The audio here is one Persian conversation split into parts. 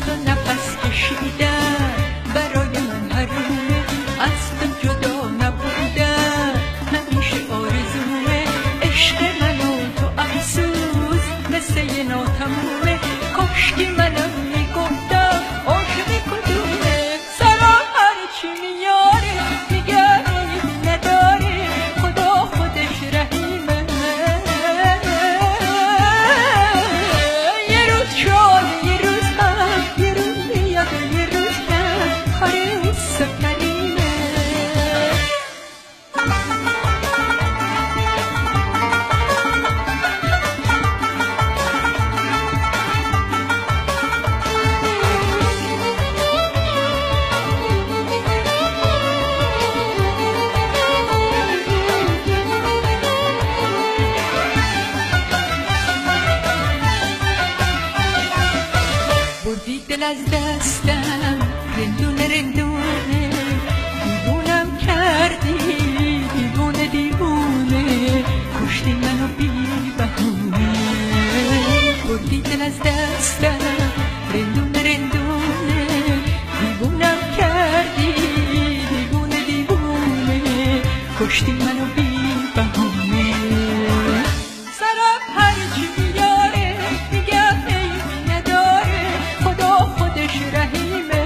تو نفس کشیدن برای من حرومه، از تو جدا نبودن همیشه آرزومه. عشق من و تو افسوس مثل یه ناتمومه، کاشکی منم میگفتم عاشق کدومه. سرم هرچی میاره میگه عیب نداره، خدا خودش رحیمه. یه روز شاد یه روز غم، یه روز میاد یه روز کم، کار اوست و کریمه. بردی دل از دستم رندونه رندونه، دیوونم کردی دیوونه دیوونه، کشتی منو بی بهونه. بردی دل از دستم رندونه رندونه، دیوونم کردی دیوونه دیوونه، کشتی منو بی بهونه. سرم هرچی میاره میگم عیبی نداره، خدا خودش رحیمه.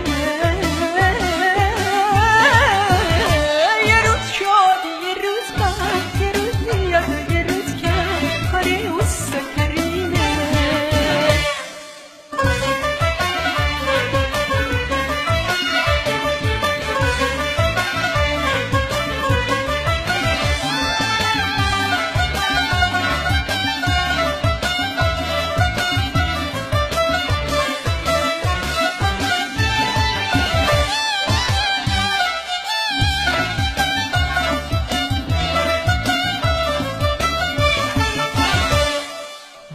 یه روز شادی یه روز غم، یه روز میاد یه روز کم، کار اوست و کریمه.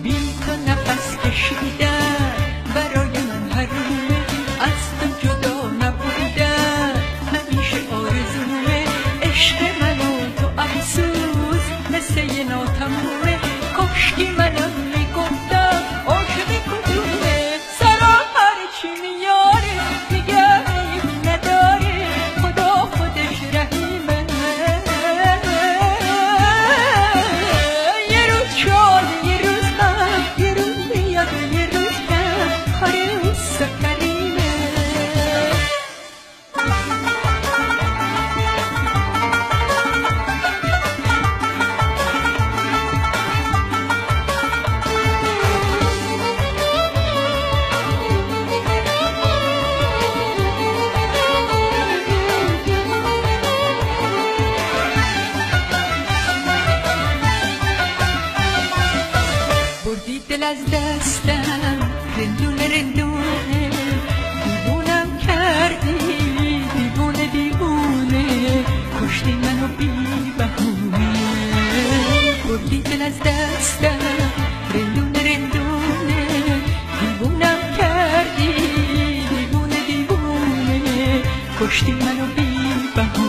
بی تو نفس کشیدن برای من حرومه، از تو جدا نبودن همیشه آرزومه. عشق من و تو افسوس مثل یه ناتمومه، کاشکی منم میگفتم عاشق کدومه. سرم هرچی میاره میگه عیب نداره، خدا خودش رحیمه. یه روز شاد یه روز غم، یه روز میاد یه روز کم، کار اوست و کریمه. بردی دل از دستم رندونه رندونه، دیوونم کردی دیوونه دیوونه، کشتی منو بی بهونه. بردی دل از دستم رندونه رندونه، دیوونم کردی دیوونه دیوونه، کشتی منو بی بهونه.